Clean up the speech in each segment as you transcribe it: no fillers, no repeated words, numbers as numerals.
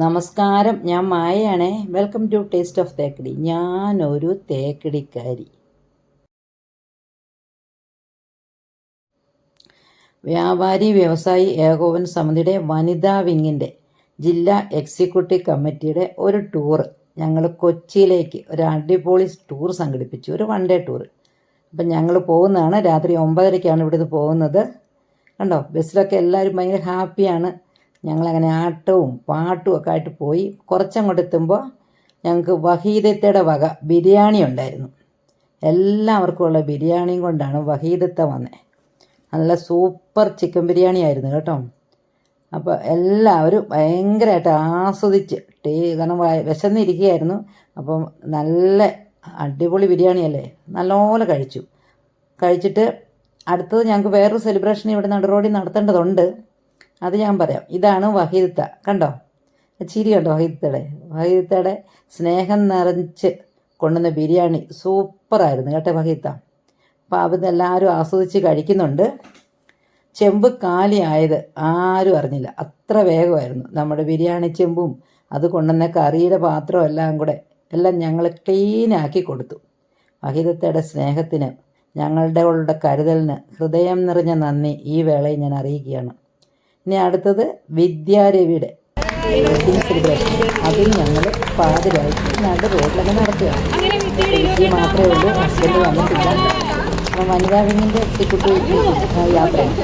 നമസ്കാരം, ഞാൻ മായയാണേ. Welcome to taste of Thekkady. ഞാനൊരു തേക്കടിക്കാരി. വ്യാപാരി വ്യവസായി ഏകോപന സമിതിയുടെ വനിതാ വിങ്ങിൻ്റെ ജില്ലാ എക്സിക്യൂട്ടീവ് കമ്മിറ്റിയുടെ ഒരു ടൂറ് ഞങ്ങൾ കൊച്ചിയിലേക്ക് ഒരു അടിപൊളി ടൂർ സംഘടിപ്പിച്ചു. ഒരു 1 ഡേ ടൂർ. അപ്പം ഞങ്ങൾ പോകുന്നതാണ്. രാത്രി 9:30-ക്കാണ് ഇവിടുന്ന് പോകുന്നത്. കണ്ടോ, ബസ്സിലൊക്കെ എല്ലാവരും ഭയങ്കര ഹാപ്പിയാണ്. ഞങ്ങളങ്ങനെ ആട്ടവും പാട്ടും ഒക്കെ ആയിട്ട് പോയി. കുറച്ചങ്ങോട്ട് എത്തുമ്പോൾ ഞങ്ങൾക്ക് വഹീദത്തയുടെ വക ബിരിയാണി ഉണ്ടായിരുന്നു. എല്ലാവർക്കും ഉള്ള ബിരിയാണിയും കൊണ്ടാണ് വഹീദത്ത വന്നത്. നല്ല സൂപ്പർ ചിക്കൻ ബിരിയാണി ആയിരുന്നു കേട്ടോ. അപ്പോൾ എല്ലാവരും ഭയങ്കരമായിട്ട് ആസ്വദിച്ച് കാരണം വിശന്നിരിക്കുകയായിരുന്നു. അപ്പം നല്ല അടിപൊളി ബിരിയാണിയല്ലേ, നല്ലപോലെ കഴിച്ചിട്ട് അടുത്തത് ഞങ്ങൾക്ക് വേറൊരു സെലിബ്രേഷൻ ഇവിടെ നടുറോഡിൽ നടത്തേണ്ടതുണ്ട്. അത് ഞാൻ പറയാം. ഇതാണ് വഹീദത്ത. കണ്ടോ ചിരി കണ്ടോ വഹീദത്തയുടെ സ്നേഹം നിറച്ച് കൊണ്ടുവന്ന ബിരിയാണി സൂപ്പറായിരുന്നു കേട്ടോ വഹീദത്ത. അപ്പോൾ അതെല്ലാവരും ആസ്വദിച്ച് കഴിക്കുന്നുണ്ട്. ചെമ്പ് കാലിയായത് ആരും അറിഞ്ഞില്ല, അത്ര വേഗമായിരുന്നു. നമ്മുടെ ബിരിയാണി ചെമ്പും അത് കൊണ്ടുവന്ന കറിയുടെ പാത്രവും എല്ലാം ഞങ്ങൾ ക്ലീനാക്കി കൊടുത്തു. വഹീദത്തയുടെ സ്നേഹത്തിന്, ഞങ്ങളുടെ കരുതലിന് ഹൃദയം നിറഞ്ഞ നന്ദി ഈ വേളയിൽ ഞാൻ അറിയിക്കുകയാണ്. ഇനി അടുത്തത് വിദ്യാരവിയുടെ വെഡിങ് സെലിബ്രേഷൻ. അതിൽ ഞങ്ങൾ പാതിരായിട്ട് റോഡിലൊക്കെ നടത്തുകയാണ്. വിദ്യ മാത്രമേ ഉള്ളൂ, ഹസ്ബൻഡ് വന്നിട്ടില്ല. അപ്പം വനിതാ വിങ്ങിൻ്റെ എക്സിക്യൂട്ടീവ് യാത്രയാണ്.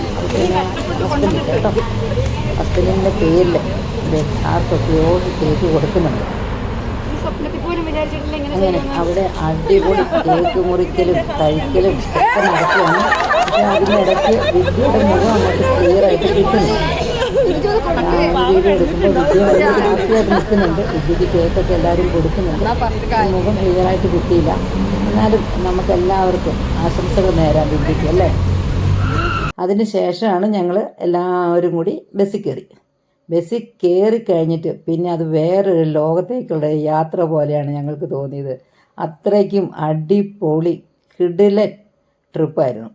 ഹസ്ബൻഡ് കേട്ടോ. ഹസ്ബൻഡിൻ്റെ പേരിൽ ആർക്കൊക്കെയോ കേക്ക് കൊടുക്കുന്നുണ്ട്. അങ്ങനെ അവിടെ അടിപൊളി കേക്ക് മുറിക്കലും കഴിക്കലും ഒക്കെ നടക്കുകയാണ്. പക്ഷെ അതിനിടയ്ക്ക് വിദ്യയുടെ മുഖം അങ്ങോട്ട് ക്ലിയറായിട്ട് കിട്ടുന്നു. വീഡിയോ എടുക്കുമ്പോൾ വിദ്യ വളരെ ഹാപ്പിയായിട്ട് നിൽക്കുന്നുണ്ട്. വിദ്യക്ക് കേക്കൊക്കെ എല്ലാവരും കൊടുക്കുന്നുണ്ട്. മുഖം ക്ലിയറായിട്ട് കിട്ടിയില്ല. എന്നാലും നമുക്കെല്ലാവർക്കും ആശംസകൾ നേരാം വിദ്യക്ക്, അല്ലേ. അതിന് ശേഷമാണ് ഞങ്ങൾ എല്ലാവരും കൂടി ബസ്സിൽ കയറി കഴിഞ്ഞിട്ട് പിന്നെ അത് വേറൊരു ലോകത്തേക്കുള്ള യാത്ര പോലെയാണ് ഞങ്ങൾക്ക് തോന്നിയത്. അത്രയ്ക്കും അടിപൊളി കിടിലൻ ട്രിപ്പായിരുന്നു.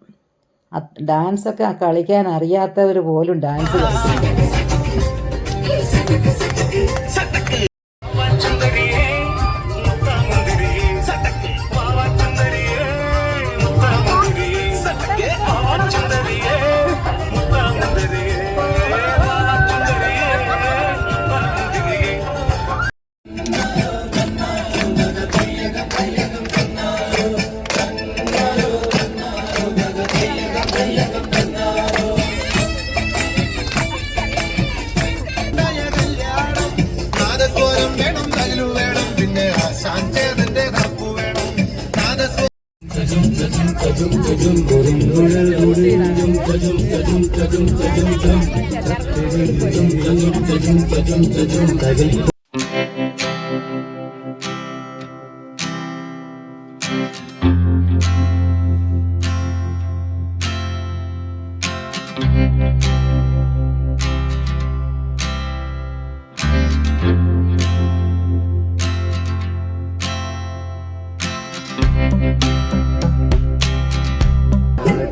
ഡാൻസൊക്കെ കളിക്കാൻ അറിയാത്തവർ പോലും ഡാൻസ് കളിക്കും.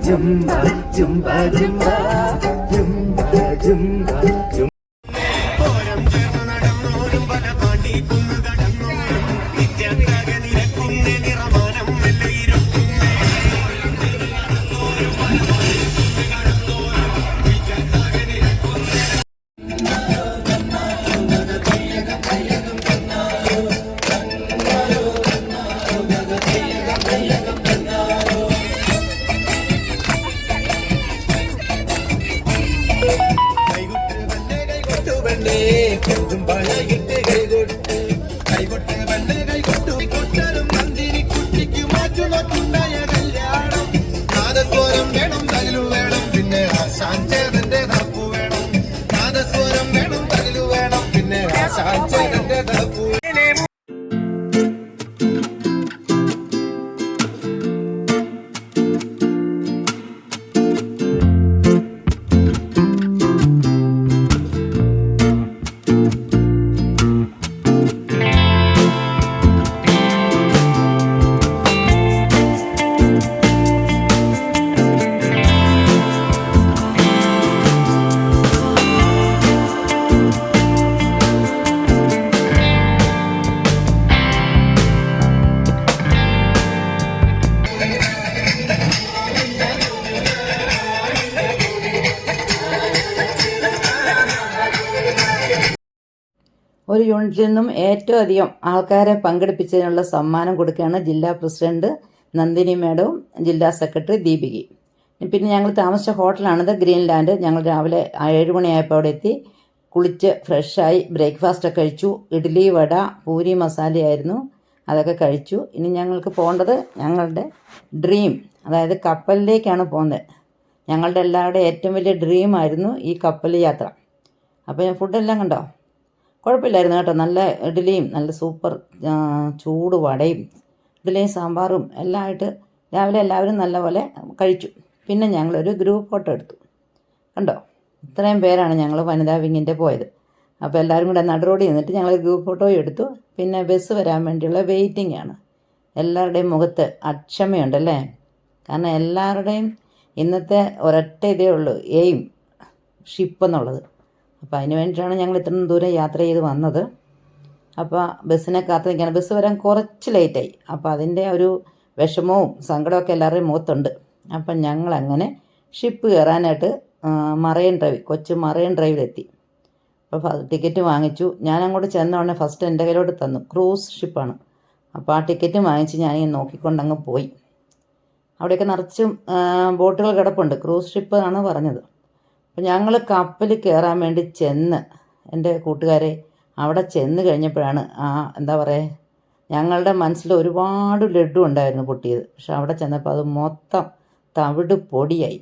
Jumba, jumba, jumba, jumba, jumba, jumba. ഒരു യൂണിറ്റിൽ നിന്നും ഏറ്റവും അധികം ആൾക്കാരെ പങ്കെടുപ്പിച്ചതിനുള്ള സമ്മാനം കൊടുക്കുകയാണ് ജില്ലാ പ്രസിഡന്റ് നന്ദിനി മേഡവും ജില്ലാ സെക്രട്ടറി ദീപികയും. പിന്നെ ഞങ്ങൾ താമസിച്ച ഹോട്ടലാണിത്, ഗ്രീൻലാൻഡ്. ഞങ്ങൾ രാവിലെ 7 മണിയായപ്പോൾ അവിടെ എത്തി, കുളിച്ച് ഫ്രഷായി ബ്രേക്ക്ഫാസ്റ്റൊക്കെ കഴിച്ചു. ഇഡ്ഡലി, വട, പൂരി മസാലയായിരുന്നു, അതൊക്കെ കഴിച്ചു. ഇനി ഞങ്ങൾക്ക് പോകേണ്ടത് ഞങ്ങളുടെ ഡ്രീം, അതായത് കപ്പലിലേക്കാണ് പോകുന്നത്. ഞങ്ങളുടെ എല്ലാവരുടെയും ഏറ്റവും വലിയ ഡ്രീമായിരുന്നു ഈ കപ്പൽ യാത്ര. അപ്പോൾ ഞാൻ ഫുഡെല്ലാം കണ്ടോ, കുഴപ്പമില്ലായിരുന്നു കേട്ടോ. നല്ല ഇഡ്ഡലിയും നല്ല സൂപ്പർ ചൂട് വടയും ഇഡ്ഡലിയും സാമ്പാറും എല്ലാം ആയിട്ട് രാവിലെ എല്ലാവരും നല്ലപോലെ കഴിച്ചു. പിന്നെ ഞങ്ങളൊരു ഗ്രൂപ്പ് ഫോട്ടോ എടുത്തു. കണ്ടോ, ഇത്രയും പേരാണ് ഞങ്ങൾ വനിതാ വിങ്ങിൻ്റെ പോയത്. അപ്പോൾ എല്ലാവരും കൂടെ നടുറോഡിൽ നിന്നിട്ട് ഞങ്ങൾ ഗ്രൂപ്പ് ഫോട്ടോയും എടുത്തു. പിന്നെ ബസ് വരാൻ വേണ്ടിയുള്ള വെയിറ്റിംഗ് ആണ്. എല്ലാവരുടെയും മുഖത്ത് അക്ഷമയുണ്ടല്ലേ, കാരണം എല്ലാവരുടെയും ഇന്നത്തെ ഒരൊറ്റ ഇതേ ഉള്ളൂ, എയിം ഷിപ്പ് എന്നുള്ളത്. അപ്പോൾ അതിന് വേണ്ടിയിട്ടാണ് ഞങ്ങൾ ഇത്രയും ദൂരം യാത്ര ചെയ്ത് വന്നത്. അപ്പോൾ ബസ്സിനെ കാത്ത് നിൽക്കുകയാണ്. ബസ് വരാൻ കുറച്ച് ലേറ്റായി. അപ്പോൾ അതിൻ്റെ ഒരു വിഷമവും സങ്കടമൊക്കെ എല്ലാവരുടെയും മുഖത്തുണ്ട്. അപ്പം ഞങ്ങളങ്ങനെ ഷിപ്പ് കയറാനായിട്ട് കൊച്ചി മറൈൻ ഡ്രൈവിലെത്തി. അപ്പോൾ ടിക്കറ്റ് വാങ്ങിച്ചു. ഞാൻ അങ്ങോട്ട് ചെന്നോടനെ ഫസ്റ്റ് എൻ്റെ കയ്യിലോട്ട് തന്നു. ക്രൂസ് ഷിപ്പാണ്. അപ്പോൾ ആ ടിക്കറ്റ് വാങ്ങിച്ച് ഞാനിങ്ങനെ നോക്കിക്കൊണ്ടങ്ങ് പോയി. അവിടെയൊക്കെ നിറച്ചും ബോട്ടുകൾ കിടപ്പുണ്ട്. ക്രൂസ് ഷിപ്പ് ആണ് പറഞ്ഞത്. അപ്പോൾ ഞങ്ങൾ കപ്പൽ കയറാൻ വേണ്ടി ചെന്ന്, എൻ്റെ കൂട്ടുകാരെ അവിടെ ചെന്ന് കഴിഞ്ഞപ്പോഴാണ് എന്താ പറയുക, ഞങ്ങളുടെ മനസ്സിൽ ഒരുപാട് ലഡ്ഡു ഉണ്ടായിരുന്നു പൊട്ടിയത്. പക്ഷെ അവിടെ ചെന്നപ്പോൾ അത് മൊത്തം തവിട് പൊടിയായി.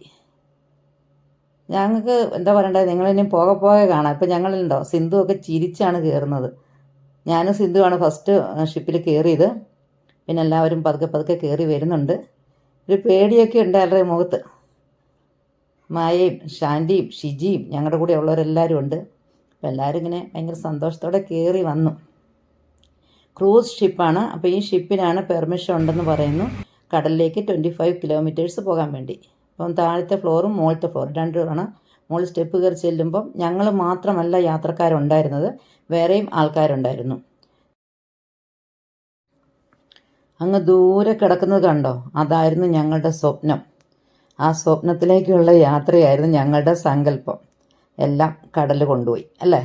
ഞങ്ങൾക്ക് എന്താ പറയണ്ടത്, നിങ്ങളിനി പോകെ കാണാം. ഇപ്പം ഞങ്ങളുണ്ടോ, സിന്ധു ഒക്കെ ചിരിച്ചാണ് കയറുന്നത്. ഞാനും സിന്ധുവാണ് ഫസ്റ്റ് ഷിപ്പിൽ കയറിയത്. പിന്നെ എല്ലാവരും പതുക്കെ കയറി വരുന്നുണ്ട്. ഒരു പേടിയൊക്കെ ഉണ്ട് എല്ലാവരുടെയും മുഖത്ത്. മായയും ശാന്തിയും ഷിജിയും ഞങ്ങളുടെ കൂടെ ഉള്ളവരെല്ലാവരും ഉണ്ട്. അപ്പോൾ എല്ലാവരും ഇങ്ങനെ ഭയങ്കര സന്തോഷത്തോടെ കയറി വന്നു. ക്രൂസ് ഷിപ്പാണ്. അപ്പോൾ ഈ ഷിപ്പിനാണ് പെർമിഷൻ ഉണ്ടെന്ന് പറയുന്നു കടലിലേക്ക് 25 കിലോമീറ്റേഴ്സ് പോകാൻ വേണ്ടി. അപ്പം താഴത്തെ ഫ്ലോറും മുകളിലത്തെ ഫ്ലോർ രണ്ടുമാണ്. മുകളിൽ സ്റ്റെപ്പ് കയറി ചെല്ലുമ്പം ഞങ്ങൾ മാത്രമല്ല യാത്രക്കാരുണ്ടായിരുന്നത്, വേറെയും ആൾക്കാരുണ്ടായിരുന്നു. അങ്ങ് ദൂരെ കിടക്കുന്നത് കണ്ടോ, അതായിരുന്നു ഞങ്ങളുടെ സ്വപ്നം. ആ സ്വപ്നത്തിലേക്കുള്ള യാത്രയായിരുന്നു ഞങ്ങളുടെ സങ്കല്പം. എല്ലാം കടൽ കൊണ്ടുപോയി അല്ലേ.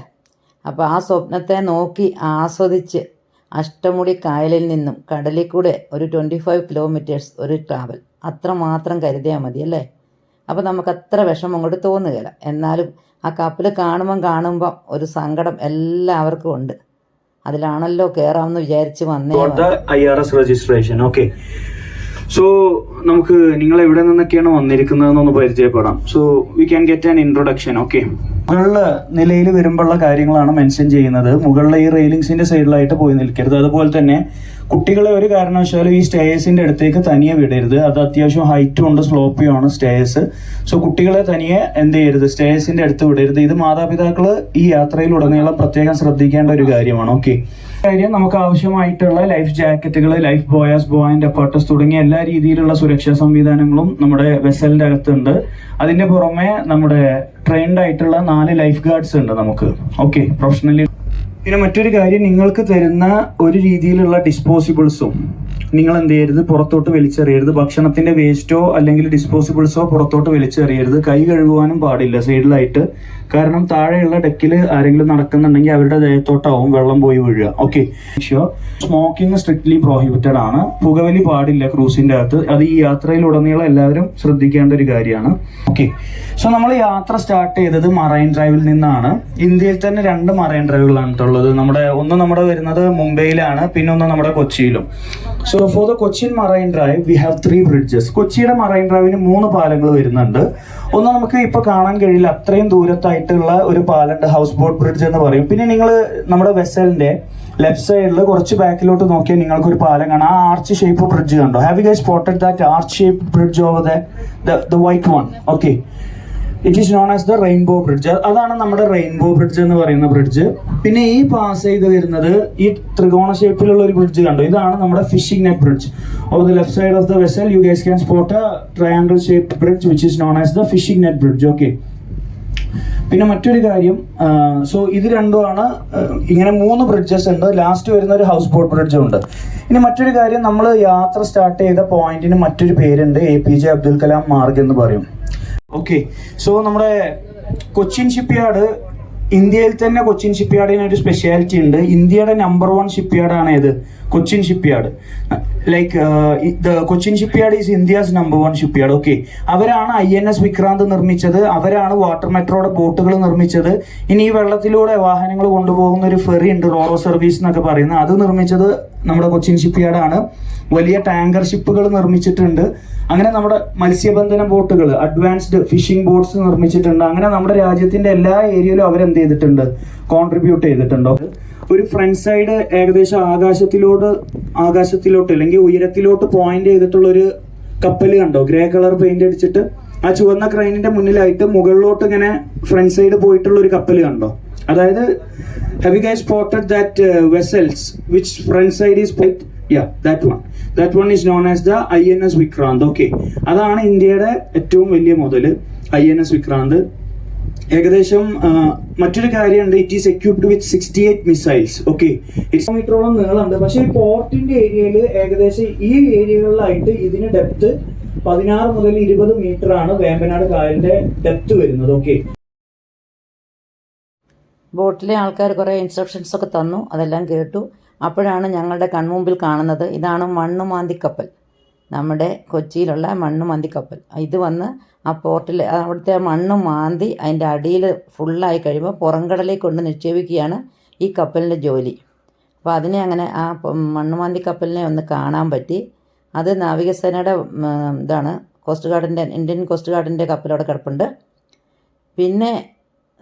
അപ്പോൾ ആ സ്വപ്നത്തെ നോക്കി ആസ്വദിച്ച് അഷ്ടമുടി കായലിൽ നിന്നും കടലിൽ കൂടെ ഒരു 25 കിലോമീറ്റേഴ്സ് ഒരു ട്രാവൽ, അത്രമാത്രം കരുതിയാൽ മതി അല്ലേ. അപ്പോൾ നമുക്കത്ര വിഷമം അങ്ങോട്ട് തോന്നുകയില്ല. എന്നാലും ആ കപ്പൽ കാണുമ്പം ഒരു സങ്കടം എല്ലാവർക്കും ഉണ്ട്. അതിലാണല്ലോ കയറാമെന്ന് വിചാരിച്ച് വന്നേ. IRS registration. ഓക്കെ, സോ നമുക്ക് നിങ്ങൾ എവിടെ നിന്നൊക്കെയാണ് വന്നിരിക്കുന്നതെന്നൊന്ന് പരിചയപ്പെടാം. So we can get an introduction. Okay, മുകളിലെ നിലയിൽ വരുമ്പോഴുള്ള കാര്യങ്ങളാണ് മെൻഷൻ ചെയ്യുന്നത്. മുകളിലെ ഈ റെയിലിങ്സിന്റെ സൈഡിലായിട്ട് പോയി നിൽക്കരുത്. അതുപോലെ തന്നെ കുട്ടികളെ ഒരു കാരണവശാലും ഈ സ്റ്റേഴ്സിന്റെ അടുത്തേക്ക് തനിയെ വിടരുത്. അത് അത്യാവശ്യം ഹൈറ്റും ഉണ്ട്, സ്ലോപ്പിയും ആണ് സ്റ്റേഴ്സ്. സോ കുട്ടികളെ തനിയെ എന്ത് ചെയ്യരുത്, സ്റ്റേഴ്സിന്റെ അടുത്ത് വിടരുത്. ഇത് മാതാപിതാക്കൾ ഈ യാത്രയിലുടനീളം പ്രത്യേകം ശ്രദ്ധിക്കേണ്ട ഒരു കാര്യമാണ്. ഓക്കെ, കാര്യം നമുക്ക് ആവശ്യമായിട്ടുള്ള ലൈഫ് ജാക്കറ്റുകൾ, ലൈഫ് ബോയാസ്, ബോയിന്റ് അപ്പാർട്ടസ് തുടങ്ങിയ എല്ലാ രീതിയിലുള്ള സുരക്ഷാ സംവിധാനങ്ങളും നമ്മുടെ വെസലിന്റെ അകത്തുണ്ട്. അതിന്റെ പുറമെ നമ്മുടെ ട്രെയിൻഡ് ആയിട്ടുള്ള 4 ലൈഫ് ഗാർഡ്സ് ഉണ്ട് നമുക്ക്. Okay, professionally. പിന്നെ മറ്റൊരു കാര്യം, നിങ്ങൾക്ക് തരുന്ന ഒരു രീതിയിലുള്ള ഡിസ്പോസിബിൾസും നിങ്ങൾ എന്ത് ചെയ്യരുത്, പുറത്തോട്ട് വലിച്ചെറിയരുത്. ഭക്ഷണത്തിന്റെ വേസ്റ്റോ അല്ലെങ്കിൽ ഡിസ്പോസിബിൾസോ പുറത്തോട്ട് വലിച്ചെറിയരുത്. കൈ കഴുകുവാനും പാടില്ല സൈഡിലായിട്ട്. കാരണം താഴെയുള്ള ഡെക്കിൽ ആരെങ്കിലും നടക്കുന്നുണ്ടെങ്കിൽ അവരുടെ ദേഹത്തോട്ടാവും വെള്ളം പോയി വീഴുക. ഓക്കെ, സ്മോക്കിംഗ് സ്ട്രിക്ട്ലി പ്രോഹിബിറ്റഡ് ആണ്. പുകവലി പാടില്ല ക്രൂസിന്റെ അകത്ത്. അത് ഈ യാത്രയിലുടനീളം എല്ലാവരും ശ്രദ്ധിക്കേണ്ട ഒരു കാര്യമാണ്. ഓക്കെ, സോ നമ്മൾ യാത്ര സ്റ്റാർട്ട് ചെയ്തത് മറൈൻ ഡ്രൈവിൽ നിന്നാണ്. ഇന്ത്യയിൽ തന്നെ 2 മറൈൻ ഡ്രൈവുകളാണ് ഉള്ളത്. നമ്മുടെ വരുന്നത് മുംബൈയിലാണ്, പിന്നെ ഒന്ന് നമ്മുടെ കൊച്ചിയിലും. So for the Cochin marine drive we have 3 bridges. കൊച്ചിയുടെ മറൈൻ ഡ്രൈവിന് 3 പാലങ്ങൾ വരുന്നുണ്ട്. ഒന്ന് നമുക്ക് ഇപ്പൊ കാണാൻ കഴിയില്ല, അത്രയും ദൂരത്തായിട്ടുള്ള ഒരു പാലുണ്ട്, ഹൗസ് ബോട്ട് ബ്രിഡ്ജ് എന്ന് പറയും. പിന്നെ നിങ്ങൾ നമ്മുടെ വെസലിന്റെ ലെഫ്റ്റ് സൈഡിൽ കുറച്ച് ബാക്കിലോട്ട് നോക്കിയാൽ നിങ്ങൾക്ക് ഒരു പാലം കാണാം. ആ ആർച്ച് ഷേപ്പ് ബ്രിഡ്ജ് കണ്ടോ? Have you guys spotted that arch shape bridge over the white one? Okay, it is known as the rainbow bridge. അതാണ് നമ്മുടെ റെയിൻബോ ബ്രിഡ്ജ് എന്ന് പറയുന്ന ബ്രിഡ്ജ്. പിന്നെ ഈ പാസ് ചെയ്ത് വരുന്നത് ഈ ത്രികോണ ഷേപ്പിലുള്ള ഒരു ബ്രിഡ്ജ് കണ്ടോ? ഇതാണ് നമ്മുടെ phishing net bridge. Over the left side of the vessel you guys can spot A triangle shape bridge which is known as the phishing net bridge. Okay, പിന്നെ മറ്റൊരു കാര്യം, സോ ഇത് രണ്ടുമാണ്. ഇങ്ങനെ 3 ബ്രിഡ്ജസ് ഉണ്ട്. ലാസ്റ്റ് വരുന്ന ഒരു ഹൗസ് ബോട്ട് ബ്രിഡ്ജും ഉണ്ട്. ഇനി മറ്റൊരു കാര്യം, നമ്മൾ യാത്ര സ്റ്റാർട്ട് ചെയ്ത പോയിന്റിന് മറ്റൊരു പേരുണ്ട്, APJ അബ്ദുൽ കലാം മാർഗ് എന്ന് പറയും. ഓക്കെ, സോ നമ്മുടെ കൊച്ചിൻ ഷിപ്പ്യാർഡ്, ഇന്ത്യയിൽ തന്നെ കൊച്ചിൻ ഷിപ്പ്യാർഡിന് ഒരു സ്പെഷ്യാലിറ്റി ഉണ്ട്. ഇന്ത്യയുടെ നമ്പർ 1 ഷിപ്പ്യാർഡാണ് ഏത്? Cochin shipyard. Like the Cochin shipyard is India's number 1 shipyard. Okay, അവരാണ് INS വിക്രാന്ത് നിർമ്മിച്ചത്, അവരാണ് വാട്ടർ മെട്രോയുടെ ബോട്ടുകൾ നിർമ്മിച്ചത്. ഇനി ഈ വെള്ളത്തിലൂടെ വാഹനങ്ങൾ കൊണ്ടുപോകുന്ന ഒരു ഫെറി ഉണ്ട്, റോറോ സർവീസ് എന്നൊക്കെ പറയുന്നത്, അത് നിർമ്മിച്ചത് നമ്മുടെ കൊച്ചിൻ ഷിപ്പ്യാർഡാണ്. വലിയ ടാങ്കർ ഷിപ്പുകൾ നിർമ്മിച്ചിട്ടുണ്ട്. അങ്ങനെ നമ്മുടെ മത്സ്യബന്ധന ബോട്ടുകൾ, അഡ്വാൻസ്ഡ് ഫിഷിംഗ് ബോട്ട്സ് നിർമ്മിച്ചിട്ടുണ്ട്. അങ്ങനെ നമ്മുടെ രാജ്യത്തിന്റെ എല്ലാ ഏരിയയിലും അവരെന്ത് ചെയ്തിട്ടുണ്ട്? കോൺട്രിബ്യൂട്ട് ചെയ്തിട്ടുണ്ടോ? ഒരു ഫ്രണ്ട് സൈഡ് ഏകദേശം ആകാശത്തിലോട്ട് അല്ലെങ്കിൽ ഉയരത്തിലോട്ട് പോയിന്റ് ചെയ്തിട്ടുള്ള ഒരു കപ്പൽ കണ്ടോ? ഗ്രേ കളർ പെയിന്റ് അടിച്ചിട്ട് ആ ചുവന്ന ക്രെയിനിന്റെ മുന്നിലായിട്ട് മുകളിലോട്ട് ഇങ്ങനെ ഫ്രണ്ട് സൈഡ് പോയിട്ടുള്ള ഒരു കപ്പൽ കണ്ടോ? അതായത് have you guys spotted that vessels which front side is put? Yeah, that one is known as the INS Vikrant. Okay, അതാണ് ഇന്ത്യയുടെ ഏറ്റവും വലിയ മുതല്, INS വിക്രാന്ത്. ഏകദേശം മറ്റൊരു കാര്യമുണ്ട്, it is equipped with 68 missiles. Okay, 8 മീറ്ററോളം നീളമുണ്ട്. പക്ഷേ ഈ പോർട്ടിന്റെ ഏരിയയിൽ ഏകദേശം ഈ ഏരിയകളിലായിട്ട് ഇതിന് ഡെപ്ത് 16 മുതൽ 20 മീറ്റർ ആണ് വേമ്പനാട് കായലിന്റെ ഡെപ്ത് വരുന്നത്. ഓക്കെ, ബോട്ടിലെ ആൾക്കാർ കുറേ ഇൻസ്ട്രക്ഷൻസ് ഒക്കെ തന്നു, അതെല്ലാം കേട്ടു. അപ്പോഴാണ് ഞങ്ങളുടെ കൺമുമ്പിൽ കാണുന്നത്, ഇതാണ് മണ്ണുമാന്തി കപ്പൽ, നമ്മുടെ കൊച്ചിയിലുള്ള മണ്ണുമാന്തി കപ്പൽ. ഇത് വന്ന് ആ പോർട്ടിൽ അവിടുത്തെ മണ്ണ് മാന്തി അതിൻ്റെ അടിയിൽ ഫുള്ളായി കഴിയുമ്പോൾ പുറംകടലിൽ കൊണ്ട് നിക്ഷേപിക്കുകയാണ് ഈ കപ്പലിൻ്റെ ജോലി. അപ്പോൾ അതിനെ അങ്ങനെ ആ മണ്ണുമാന്തി കപ്പലിനെ ഒന്ന് കാണാൻ പറ്റി. അത് നാവികസേനയുടെ ഇതാണ്, കോസ്റ്റ് ഗാർഡിൻ്റെ, ഇന്ത്യൻ കോസ്റ്റ് ഗാർഡിൻ്റെ കപ്പലവിടെ കിടപ്പുണ്ട്. പിന്നെ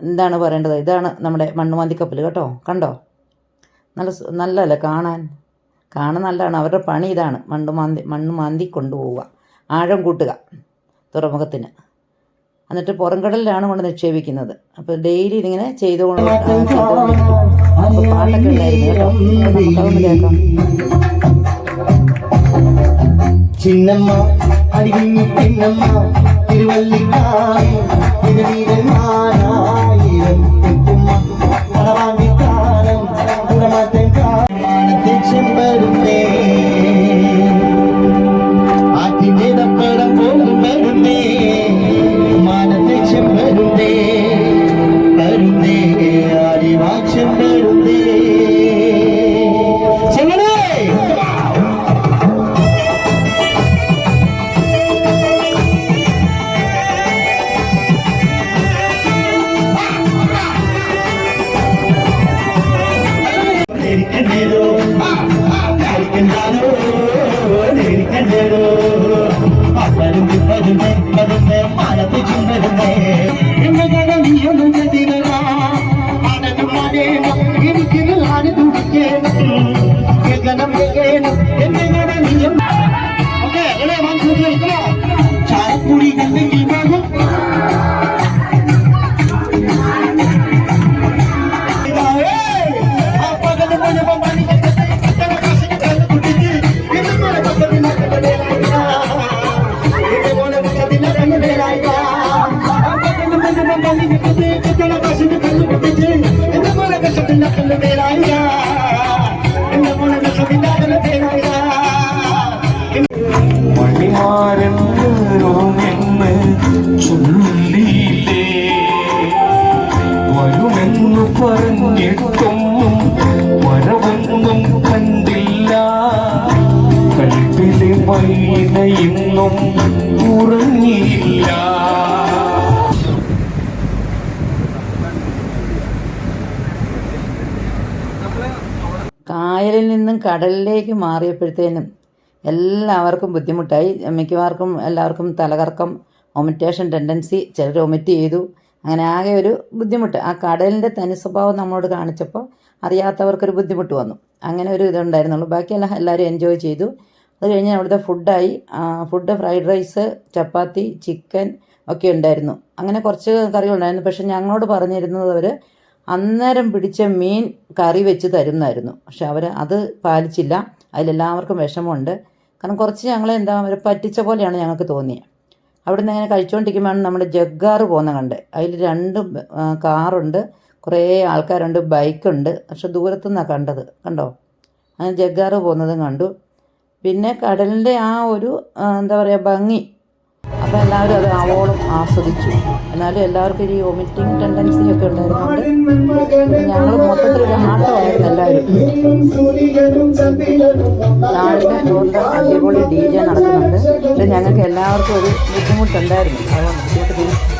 എന്താണ് പറയേണ്ടത്, ഇതാണ് നമ്മുടെ മണ്ണുമാന്തി കപ്പൽ കേട്ടോ, കണ്ടോ? നല്ലതല്ലേ കാണാൻ നല്ലതാണ്. അവരുടെ പണി ഇതാണ്, മണ്ണ് മാന്തി കൊണ്ടുപോവുക, ആഴം കൂട്ടുക തുറമുഖത്തിന്, എന്നിട്ട് പുറംകടലിലാണ് കൊണ്ട് നിക്ഷേപിക്കുന്നത്. അപ്പോൾ ഡെയിലി ഇതിങ്ങനെ ചെയ്തുകൊണ്ട് അപ്പോൾ പാട്ടൊക്കെ ഉണ്ടായിരുന്നു കേട്ടോ, നമുക്കതൊന്ന് കേൾക്കാം. ചിന്നമ്മ അടികുഞ്ഞി പിന്നമ്മ തിരുവല്ലിക്കായി തിരുവീരന്മാരായിരം തെക്കുമ്മ പടവാങ്ങിക്കാരം കുടമാറ്റം കാലത്തെ ചെമ്പരുന്നേ ആറ്റിനേതപ്പടം പോലും വരുന്നേ മാനത്തെ ചെമ്പരുന്നേ വരുന്നേ ആദിവാക്ഷം വരുന്നേ. ചായപ്പൊടി കണ്ടെങ്കിൽ മണിമാരെന്ന് ചൊല്ലിയില്ലേ, വരുമെന്നു പറഞ്ഞിട്ടും വരവൊന്നും കണ്ടില്ല, കൽപ്പിലെ മൈന ഇന്നും ഉറങ്ങിയില്ല. കായലിൽ നിന്നും കടലിലേക്ക് മാറിയപ്പോഴത്തേനും എല്ലാവർക്കും ബുദ്ധിമുട്ടായി. മിക്കവാർക്കും എല്ലാവർക്കും തലകറക്കം, വൊമിറ്റേഷൻ ടെൻഡൻസി, ചിലർ വൊമിറ്റ് ചെയ്തു. അങ്ങനെ ആകെ ഒരു ബുദ്ധിമുട്ട്. ആ കടലിൻ്റെ തനി സ്വഭാവം നമ്മളോട് കാണിച്ചപ്പോൾ അറിയാത്തവർക്കൊരു ബുദ്ധിമുട്ട് വന്നു. അങ്ങനെ ഒരു ഇതുണ്ടായിരുന്നുള്ളൂ. ബാക്കിയെല്ലാം എല്ലാവരും എൻജോയ് ചെയ്തു. അത് കഴിഞ്ഞ് അവിടുത്തെ ഫുഡായി. ഫുഡ് ഫ്രൈഡ് റൈസ്, ചപ്പാത്തി, ചിക്കൻ ഒക്കെ ഉണ്ടായിരുന്നു. അങ്ങനെ കുറച്ച് കറികളുണ്ടായിരുന്നു. പക്ഷെ ഞങ്ങളോട് പറഞ്ഞിരുന്നത് അവർ അന്നേരം പിടിച്ച മീൻ കറി വെച്ച് തരുന്നതായിരുന്നു. പക്ഷെ അവർ അത് പാലിച്ചില്ല. അതിലെല്ലാവർക്കും വിഷമമുണ്ട്. കാരണം കുറച്ച് ഞങ്ങളെ അവരെ പറ്റിച്ച പോലെയാണ് ഞങ്ങൾക്ക് തോന്നിയത്. അവിടുന്ന് ഇങ്ങനെ കഴിച്ചുകൊണ്ടിരിക്കുമ്പോഴാണ് നമ്മുടെ ജഗ്ഗാറ് പോകുന്ന കണ്ടത്. അതിൽ 2 കാറുണ്ട്, കുറേ ആൾക്കാരുണ്ട്, ബൈക്കുണ്ട്. പക്ഷെ ദൂരത്തുനിന്നാണ് കണ്ടത്, കണ്ടോ? അങ്ങനെ ജഗ്ഗാറ് പോകുന്നതും കണ്ടു. പിന്നെ കടലിൻ്റെ ആ ഒരു എന്താ പറയുക ഭംഗി, അപ്പോൾ എല്ലാവരും അത് ആവോളം ആസ്വദിച്ചു. എന്നാലും എല്ലാവർക്കും ഈ വൊമിറ്റിംഗ് ടെൻഡൻസി ഒക്കെ ഉണ്ടായിരുന്നുകൊണ്ട് ഞങ്ങൾ മൊത്തത്തിലൊരു ആട്ടമായിരുന്നു എല്ലാവരും. നാടിൻ്റെ ടൂറിൻ്റെ അടിപൊളി DJ നടക്കുന്നുണ്ട്. പക്ഷെ ഞങ്ങൾക്ക് എല്ലാവർക്കും ഒരു ബുദ്ധിമുട്ടുണ്ടായിരുന്നു. അതുകൊണ്ട് ബുദ്ധിമുട്ട്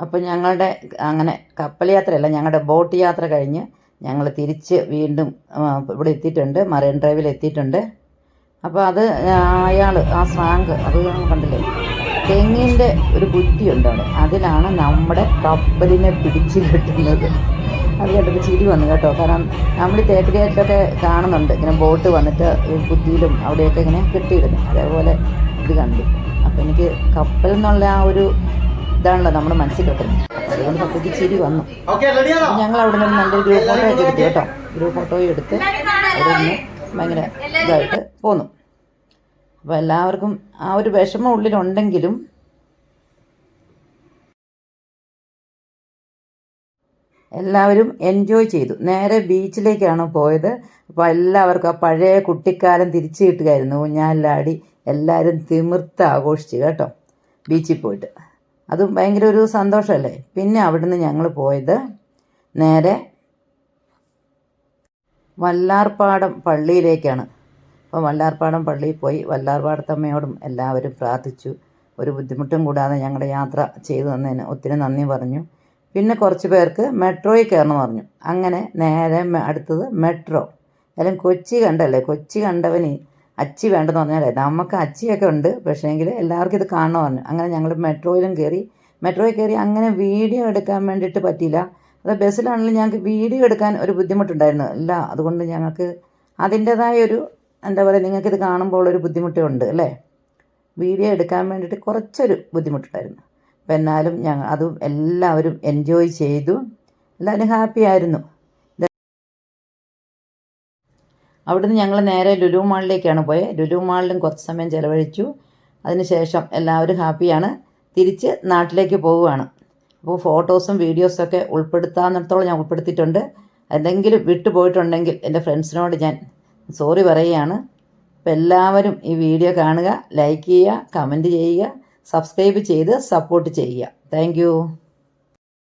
അപ്പോൾ ഞങ്ങളുടെ അങ്ങനെ കപ്പൽ യാത്രയല്ല, ഞങ്ങളുടെ ബോട്ട് യാത്ര കഴിഞ്ഞ് ഞങ്ങൾ തിരിച്ച് വീണ്ടും ഇവിടെ എത്തിയിട്ടുണ്ട്, മറൈൻ ഡ്രൈവിൽ എത്തിയിട്ടുണ്ട്. അപ്പോൾ അത് അയാൾ ആ സ്രാങ്ക് അത് കണ്ടില്ലേ, തെങ്ങിൻ്റെ ഒരു കുറ്റിയുണ്ട് അവിടെ, അതിലാണ് നമ്മുടെ കപ്പലിനെ പിടിച്ച് കെട്ടുന്നത്. അത് കേട്ടപ്പോൾ ചിരി വന്നു കേട്ടോ. കാരണം നമ്മൾ തേക്കടിയായിട്ടൊക്കെ കാണുന്നുണ്ട് ഇങ്ങനെ ബോട്ട് വന്നിട്ട് കുറ്റിയിലും അവിടെയൊക്കെ ഇങ്ങനെ കെട്ടിയിടുന്നു, അതേപോലെ ഇത് കണ്ടു. അപ്പോൾ എനിക്ക് കപ്പൽ എന്നുള്ള ആ ഒരു ഇതാണല്ലോ നമ്മുടെ മനസ്സിൽ കിട്ടുന്നത്. അതുകൊണ്ട് സത്യത്തിൽ ചിരി വന്നു. ഞങ്ങൾ അവിടെ നിന്ന് നല്ലൊരു ഗ്രൂപ്പ് ഫോട്ടോ ഒക്കെ എടുത്തു കേട്ടോ. ഗ്രൂപ്പ് ഫോട്ടോയും എടുത്ത് അവിടെ നിന്ന് ഭയങ്കര ഇതായിട്ട് പോന്നു. അപ്പോൾ എല്ലാവർക്കും ആ ഒരു വിഷമം ഉള്ളിലുണ്ടെങ്കിലും എല്ലാവരും എൻജോയ് ചെയ്തു. നേരെ ബീച്ചിലേക്കാണ് പോയത്. അപ്പോൾ എല്ലാവർക്കും ആ പഴയ കുട്ടിക്കാലം തിരിച്ചു കിട്ടുകയായിരുന്നു. ഊഞ്ഞാലിലാടി എല്ലാവരും തിമിർത്ത് ആഘോഷിച്ചു കേട്ടോ ബീച്ചിൽ പോയിട്ട്. അതും ഭയങ്കര ഒരു സന്തോഷമല്ലേ. പിന്നെ അവിടുന്ന് ഞങ്ങൾ പോയത് നേരെ വല്ലാർപാടം പള്ളിയിലേക്കാണ്. അപ്പോൾ വല്ലാർപാടം പള്ളിയിൽ പോയി വല്ലാർപാടത്തമ്മയോടും എല്ലാവരും പ്രാർത്ഥിച്ചു. ഒരു ബുദ്ധിമുട്ടും കൂടാതെ ഞങ്ങളുടെ യാത്ര ചെയ്തു തന്നതിന് ഒത്തിരി നന്ദി പറഞ്ഞു. പിന്നെ കുറച്ച് പേർക്ക് മെട്രോയിൽ കയറണമെന്ന് പറഞ്ഞു. അങ്ങനെ നേരെ അടുത്തത് മെട്രോ. അല്ലെങ്കിൽ കൊച്ചി കണ്ടല്ലേ, കൊച്ചി കണ്ടവന് അച്ചി വേണ്ടെന്ന് പറഞ്ഞാലേ, നമുക്ക് അച്ചിയൊക്കെ ഉണ്ട്, പക്ഷേങ്കിൽ എല്ലാവർക്കും ഇത് കാണണം പറഞ്ഞു. അങ്ങനെ ഞങ്ങൾ മെട്രോയിലും കയറി അങ്ങനെ വീഡിയോ എടുക്കാൻ വേണ്ടിയിട്ട് പറ്റിയില്ല. അത് ബസ്സിലാണെങ്കിലും ഞങ്ങൾക്ക് വീഡിയോ എടുക്കാൻ ഒരു ബുദ്ധിമുട്ടുണ്ടായിരുന്നു ഇല്ല. അതുകൊണ്ട് ഞങ്ങൾക്ക് അതിൻ്റേതായ ഒരു എന്താ പറയുക, നിങ്ങൾക്കിത് കാണുമ്പോൾ ഒരു ബുദ്ധിമുട്ടുണ്ട് അല്ലേ, വീഡിയോ എടുക്കാൻ വേണ്ടിയിട്ട് കുറച്ചൊരു ബുദ്ധിമുട്ടുണ്ടായിരുന്നു. അപ്പോൾ എന്നാലും അതും എല്ലാവരും എൻജോയ് ചെയ്തു, എല്ലാവരും ഹാപ്പി ആയിരുന്നു. അവിടുന്ന് ഞങ്ങൾ നേരെ ലുലു മാളിലേക്കാണ് പോയത്. ലുലു മാളിലും കുറച്ച് സമയം ചിലവഴിച്ചു. അതിനുശേഷം എല്ലാവരും ഹാപ്പിയാണ്. തിരിച്ച് നാട്ടിലേക്ക് പോവുകയാണ്. അപ്പോൾ ഫോട്ടോസും വീഡിയോസൊക്കെ ഉൾപ്പെടുത്താവുന്നിടത്തോളം ഞാൻ ഉൾപ്പെടുത്തിയിട്ടുണ്ട്. എന്തെങ്കിലും വിട്ടുപോയിട്ടുണ്ടെങ്കിൽ എൻ്റെ ഫ്രണ്ട്സിനോട് ഞാൻ സോറി പറയുകയാണ്. അപ്പോൾ എല്ലാവരും ഈ വീഡിയോ കാണുക, ലൈക്ക് ചെയ്യുക, കമൻറ്റ് ചെയ്യുക, സബ്സ്ക്രൈബ് ചെയ്ത് സപ്പോർട്ട് ചെയ്യുക. താങ്ക്